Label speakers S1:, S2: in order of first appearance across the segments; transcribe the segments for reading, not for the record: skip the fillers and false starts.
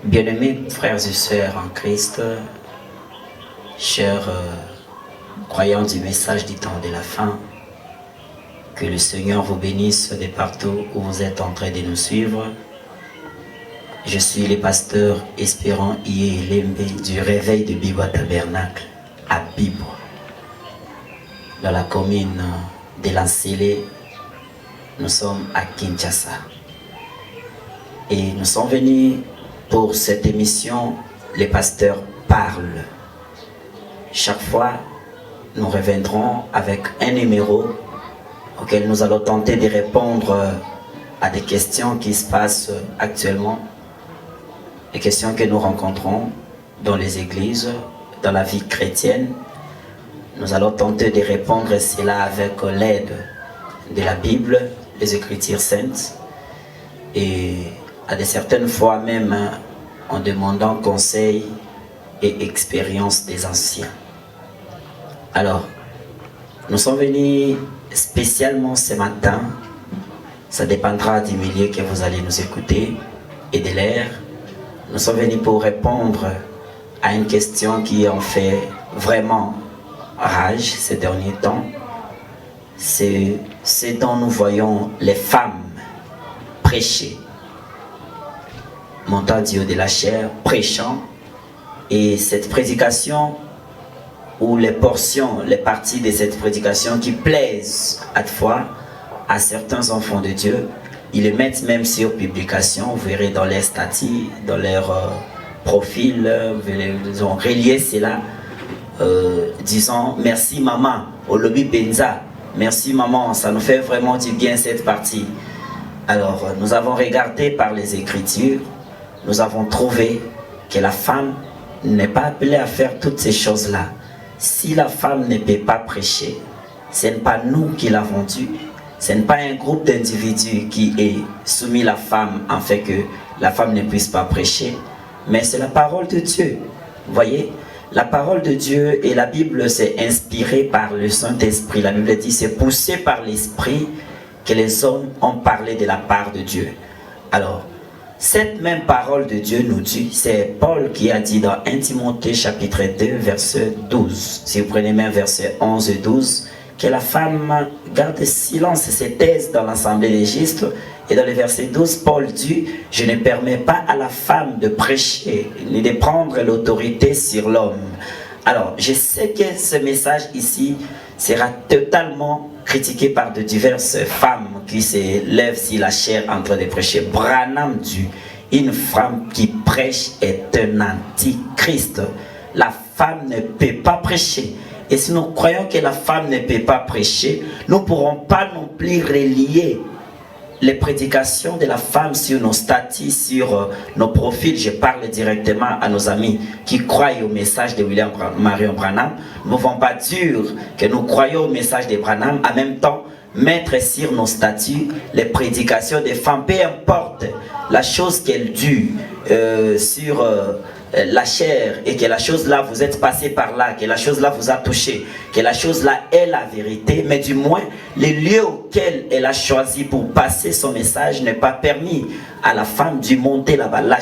S1: Bien-aimés frères et sœurs en Christ, chers croyants du message du temps de la fin, que le Seigneur vous bénisse de partout où vous êtes en train de nous suivre. Je suis le pasteur Espérant Ié Lembe du Réveil de Bibo Tabernacle à Bibo, dans la commune de Lansele. Nous sommes à Kinshasa. Et nous sommes venus pour cette émission, les pasteurs parlent. Chaque fois, nous reviendrons avec un numéro auquel nous allons tenter de répondre à des questions qui se passent actuellement, des questions que nous rencontrons dans les églises, dans la vie chrétienne. Nous allons tenter de répondre à cela avec l'aide de la Bible, les Écritures saintes, et à de certaines fois même en demandant conseil et expérience des anciens. Alors, nous sommes venus spécialement ce matin, ça dépendra du milieu que vous allez nous écouter et de l'ère. Nous sommes venus pour répondre à une question qui en fait vraiment rage ces derniers temps. C'est ce dont nous voyons les femmes prêcher, montant du haut de la chair, prêchant, et cette prédication ou les portions, les parties de cette prédication qui plaisent à la fois à certains enfants de Dieu, ils les mettent même sur publication. Vous verrez dans leurs statuts, dans leur profil, ils ont relié cela, disant merci maman, au lobby Benza, merci maman, ça nous fait vraiment du bien cette partie. Alors nous avons regardé par les Écritures, nous avons trouvé que la femme n'est pas appelée à faire toutes ces choses-là. Si la femme ne peut pas prêcher, ce n'est pas nous qui l'avons dû. Ce n'est pas un groupe d'individus qui est soumis la femme en fait que la femme ne puisse pas prêcher, mais c'est la parole de Dieu. Vous voyez, la parole de Dieu et la Bible, c'est inspiré par le Saint-Esprit. La Bible dit c'est poussé par l'Esprit que les hommes ont parlé de la part de Dieu. Alors, cette même parole de Dieu nous dit, c'est Paul qui a dit dans 1 Timothée chapitre 2 verset 12, si vous prenez même verset 11 et 12, que la femme garde silence et se taise dans l'assemblée des justes. Et dans le verset 12, Paul dit, je ne permets pas à la femme de prêcher ni de prendre l'autorité sur l'homme. Alors, je sais que ce message ici sera totalement critiqué par de diverses femmes qui se lèvent sur la chair en train de prêcher. Branham dit, une femme qui prêche est un antichrist. La femme ne peut pas prêcher. Et si nous croyons que la femme ne peut pas prêcher, nous ne pourrons pas non plus relier les prédications de la femme sur nos statuts, sur nos profils. Je parle directement à nos amis qui croient au message de William Marion Branham. Nous ne pouvons pas dire que nous croyons au message de Branham, en même temps mettre sur nos statuts les prédications des femmes, peu importe la chose qu'elles disent sur la chair, et que la chose là vous êtes passé par là, que la chose là vous a touché, que la chose là est la vérité, mais du moins les lieux auxquels elle a choisi pour passer son message n'est pas permis à la femme d'y monter là-bas. La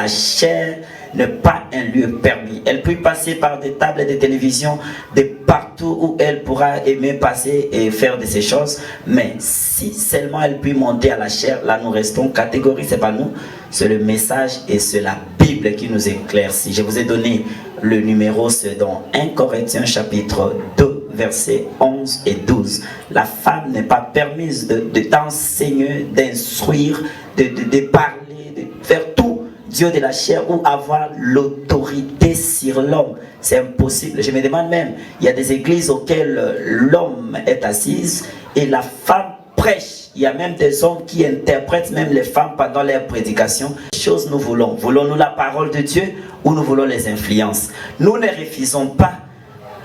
S1: chair n'est pas un lieu permis. Elle peut passer par des tables de télévision, de partout où elle pourra aimer passer et faire de ces choses, mais si seulement elle peut monter à la chair, là nous restons catégorie, c'est pas nous, c'est le message et c'est la Bible qui nous éclaircit. Je vous ai donné le numéro, c'est dans 1 Corinthiens chapitre 2 versets 11 et 12. La femme n'est pas permise d'enseigner, d'instruire, de parler, de faire tout Dieu de la chair ou avoir l'autorité sur l'homme. C'est impossible. Je me demande même, il y a des églises auxquelles l'homme est assise et la femme prêche. Il y a même des hommes qui interprètent même les femmes pendant leurs prédications. Chose nous voulons. Voulons-nous la parole de Dieu ou nous voulons les influences? Nous ne refusons pas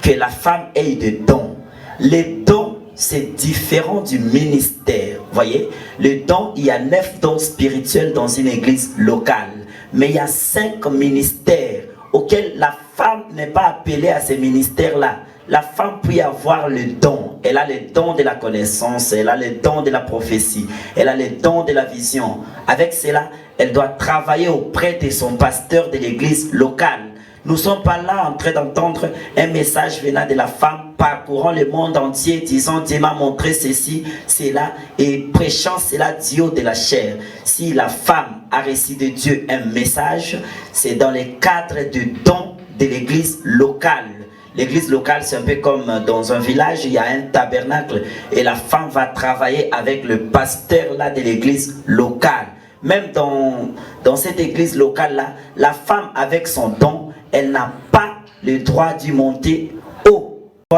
S1: que la femme ait des dons. Les dons, c'est différent du ministère. Voyez, les dons, il y a 9 dons spirituels dans une église locale. Mais il y a 5 ministères auxquels la femme n'est pas appelée à ces ministères-là. la femme peut avoir le don. Elle a le don de la connaissance, elle a le don de la prophétie, elle a le don de la vision. Avec cela, elle doit travailler auprès de son pasteur de l'église locale. Nous ne sommes pas là en train d'entendre un message venant de la femme parcourant le monde entier, disant Dieu m'a montré ceci, cela, et prêchant cela du haut de la chair. Si la femme a reçu de Dieu un message, c'est dans le cadre du don de l'église locale. L'église locale, c'est un peu comme dans un village, il y a un tabernacle et la femme va travailler avec le pasteur là de l'église locale. Même dans cette église locale-là, la femme avec son don, elle n'a pas le droit d'y monter haut.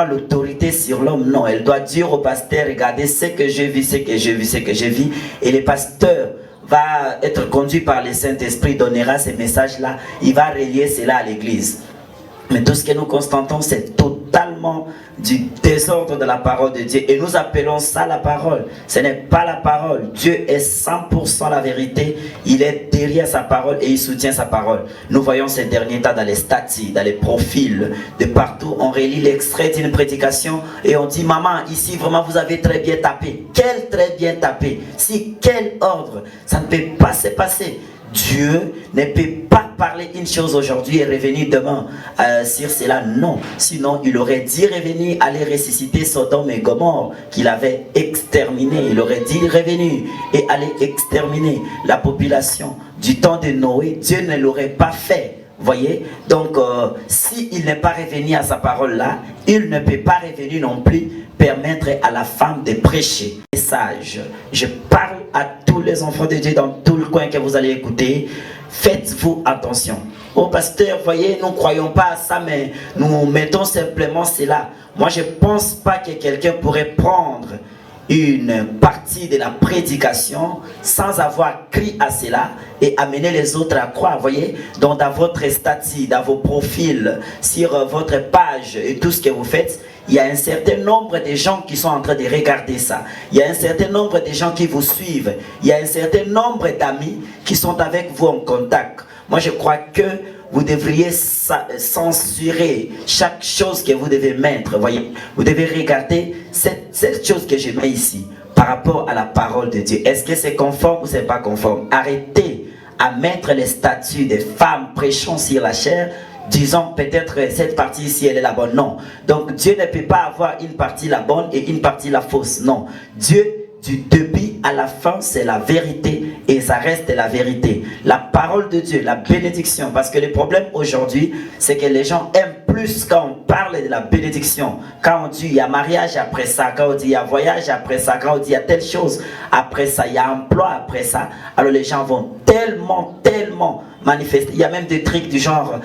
S1: L'autorité sur l'homme, non. Elle doit dire au pasteur, regardez ce que j'ai vu, ce que j'ai vu, ce que j'ai vu. Et le pasteur va être conduit par le Saint-Esprit, donnera ces messages-là. Il va relier cela à l'église. Mais tout ce que nous constatons, c'est totalement du désordre de la parole de Dieu. Et nous appelons ça la parole. Ce n'est pas la parole. Dieu est 100% la vérité. Il est derrière sa parole et il soutient sa parole. Nous voyons ces derniers temps dans les statuts, dans les profils, de partout. On relit l'extrait d'une prédication et on dit, maman, ici vraiment vous avez très bien tapé. Quel très bien tapé. Si quel ordre. Ça ne peut pas se passer. Dieu ne peut pas parler une chose aujourd'hui et revenir demain sur cela, non. Sinon, il aurait dit revenir, aller ressusciter Sodome et Gomorrhe qu'il avait exterminé. Il aurait dit revenir et aller exterminer la population du temps de Noé. Dieu ne l'aurait pas fait. Voyez, donc s'il n'est pas revenu à sa parole là, il ne peut pas revenir non plus permettre à la femme de prêcher. Message, je parle à tous les enfants de Dieu dans tout le coin que vous allez écouter. Faites-vous attention. Oh pasteur, voyez, nous ne croyons pas à ça, mais nous mettons simplement cela. Moi, je ne pense pas que quelqu'un pourrait prendre une partie de la prédication sans avoir crié à cela et amener les autres à croire. Voyez, donc dans votre statut, dans vos profils, sur votre page et tout ce que vous faites, il y a un certain nombre de gens qui sont en train de regarder ça. Il y a un certain nombre de gens qui vous suivent. Il y a un certain nombre d'amis qui sont avec vous en contact. Moi, je crois que vous devriez censurer chaque chose que vous devez mettre. Voyez, vous devez regarder cette chose que je mets ici par rapport à la parole de Dieu. Est-ce que c'est conforme ou c'est pas conforme? Arrêtez à mettre les statuts des femmes prêchant sur la chair, disons peut-être cette partie ici elle est la bonne. Non. Donc Dieu ne peut pas avoir une partie la bonne et une partie la fausse. Non. Dieu, du début à la fin, c'est la vérité et ça reste la vérité. La parole de Dieu, la bénédiction. Parce que le problème aujourd'hui, c'est que les gens aiment plus quand on parle de la bénédiction. Quand on dit il y a mariage après ça, quand on dit il y a voyage après ça, quand on dit il y a telle chose après ça, il y a emploi après ça. Alors les gens vont tellement manifester. Il y a même des trucs du genre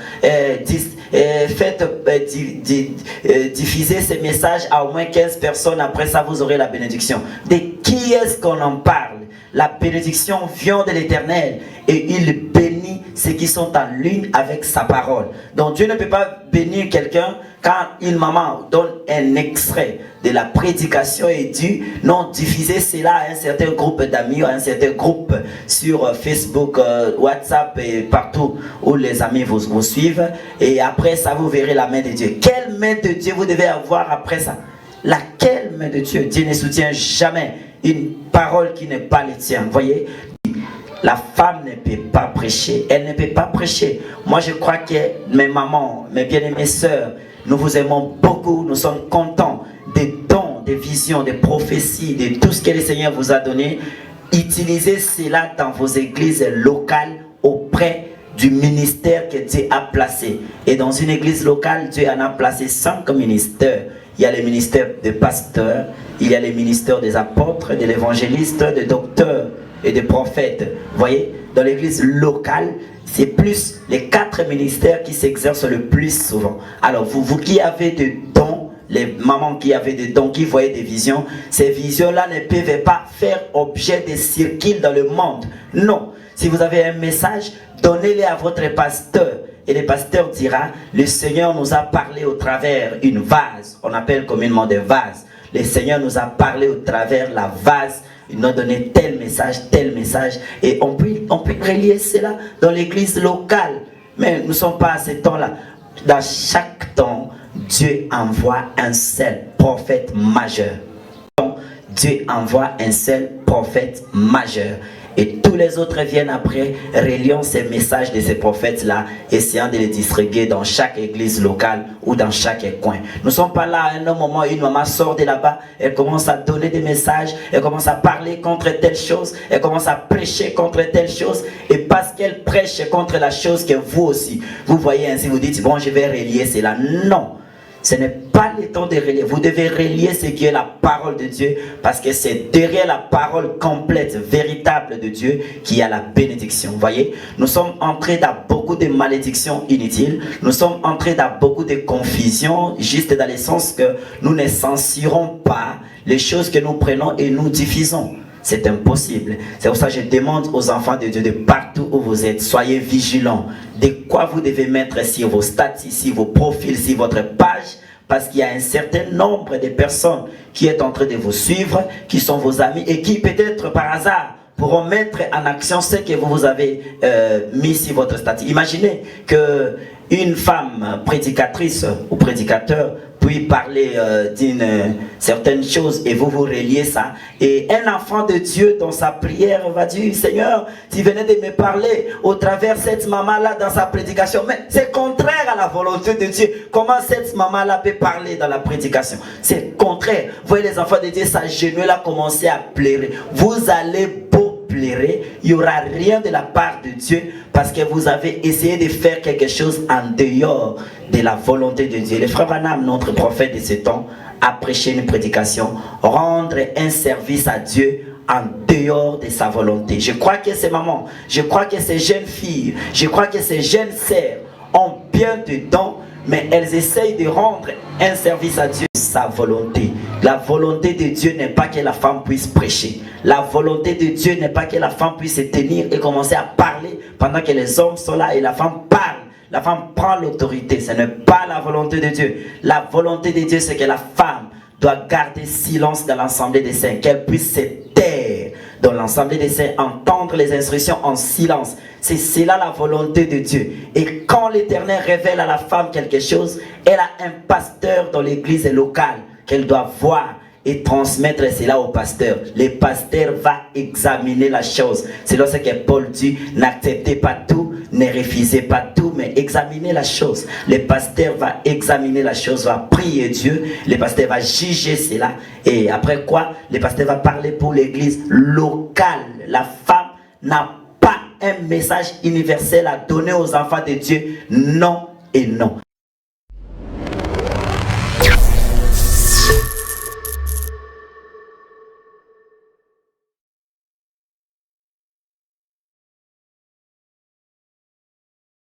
S1: diffuser ces messages à au moins 15 personnes, après ça vous aurez la bénédiction. De qui est-ce qu'on en parle? La bénédiction vient de l'Éternel et il bénit ceux qui sont en ligne avec sa parole. Donc Dieu ne peut pas bénir quelqu'un quand une maman donne un extrait de la prédication et dit non, diffusez cela à un certain groupe d'amis ou à un certain groupe sur Facebook, WhatsApp et partout où les amis vous suivent, et après ça vous verrez la main de Dieu. Quelle main de Dieu vous devez avoir après ça? Laquelle main de Dieu? Dieu ne soutient jamais une parole qui n'est pas le tien. Voyez, la femme ne peut pas prêcher. Elle ne peut pas prêcher. Moi, je crois que mes mamans, mes bien-aimées sœurs, nous vous aimons beaucoup. Nous sommes contents des dons, des visions, des prophéties, de tout ce que le Seigneur vous a donné. Utilisez cela dans vos églises locales auprès du ministère que Dieu a placé. Et dans une église locale, Dieu en a placé 5 ministères. Il y a les ministères des pasteurs, il y a les ministères des apôtres, de l'évangéliste, des docteurs et des prophètes. Vous voyez, dans l'église locale, c'est plus les 4 ministères qui s'exercent le plus souvent. Alors, vous qui avez des dons, les mamans qui avaient des dons, qui voyaient des visions, ces visions-là ne peuvent pas faire objet de circuits dans le monde. Non. Si vous avez un message, donnez-le à votre pasteur. Et le pasteur dira, le Seigneur nous a parlé au travers une vase. On appelle communément des vases. Le Seigneur nous a parlé au travers la vase. Il nous a donné tel message. Et on peut relier cela dans l'église locale. Mais nous ne sommes pas à ce temps-là. Dans chaque temps, Dieu envoie un seul prophète majeur. Dieu envoie un seul prophète majeur. Et tous les autres viennent après, reliant ces messages de ces prophètes-là, essayant de les distribuer dans chaque église locale ou dans chaque coin. Nous ne sommes pas là à un moment où une maman sort de là-bas, elle commence à donner des messages, elle commence à parler contre telle chose, elle commence à prêcher contre telle chose, et parce qu'elle prêche contre la chose que vous aussi, vous voyez ainsi, vous dites, bon, je vais relier cela. Non. Ce n'est pas le temps de relier. Vous devez relier ce qui est la parole de Dieu, parce que c'est derrière la parole complète, véritable de Dieu, qu'il y a la bénédiction. Vous voyez, nous sommes entrés dans beaucoup de malédictions inutiles. Nous sommes entrés dans beaucoup de confusions, juste dans le sens que nous ne censurons pas les choses que nous prenons et nous diffusons. C'est impossible. C'est pour ça que je demande aux enfants de Dieu de partout où vous êtes, soyez vigilants de quoi vous devez mettre sur vos statuts, sur vos profils, sur votre page, parce qu'il y a un certain nombre de personnes qui est en train de vous suivre, qui sont vos amis et qui peut-être par hasard pourront mettre en action ce que vous avez mis sur votre statut. Imaginez que une femme prédicatrice ou prédicateur puis parler d'une certaine chose et vous reliez ça. Et un enfant de Dieu dans sa prière va dire, Seigneur, tu venais de me parler au travers de cette maman-là dans sa prédication. Mais c'est contraire à la volonté de Dieu. Comment cette maman-là peut parler dans la prédication? C'est contraire. Vous voyez les enfants de Dieu s'agenouiller, commencer à pleurer. Vous allez beau pleurer, il n'y aura rien de la part de Dieu parce que vous avez essayé de faire quelque chose en dehors de la volonté de Dieu. Le frère Branham, notre prophète de ce temps, a prêché une prédication, rendre un service à Dieu en dehors de sa volonté. Je crois que ces mamans, je crois que ces jeunes filles, je crois que ces jeunes sœurs ont bien de dons, mais elles essayent de rendre un service à Dieu, sa volonté. La volonté de Dieu n'est pas que la femme puisse prêcher. La volonté de Dieu n'est pas que la femme puisse se tenir et commencer à parler pendant que les hommes sont là et la femme parle. La femme prend l'autorité. Ce n'est pas la volonté de Dieu. La volonté de Dieu, c'est que la femme doit garder silence dans l'assemblée des saints, qu'elle puisse se taire dans l'assemblée des saints, entendre les instructions en silence. C'est là la volonté de Dieu. Et quand l'Éternel révèle à la femme quelque chose, elle a un pasteur dans l'église locale qu'elle doit voir et transmettre cela au pasteur. Le pasteur va examiner la chose. C'est là ce que Paul dit, n'acceptez pas tout, ne refusez pas tout, mais examinez la chose. Le pasteur va examiner la chose, va prier Dieu, le pasteur va juger cela, et après quoi, le pasteur va parler pour l'église locale. La femme n'a pas un message universel à donner aux enfants de Dieu, non et non.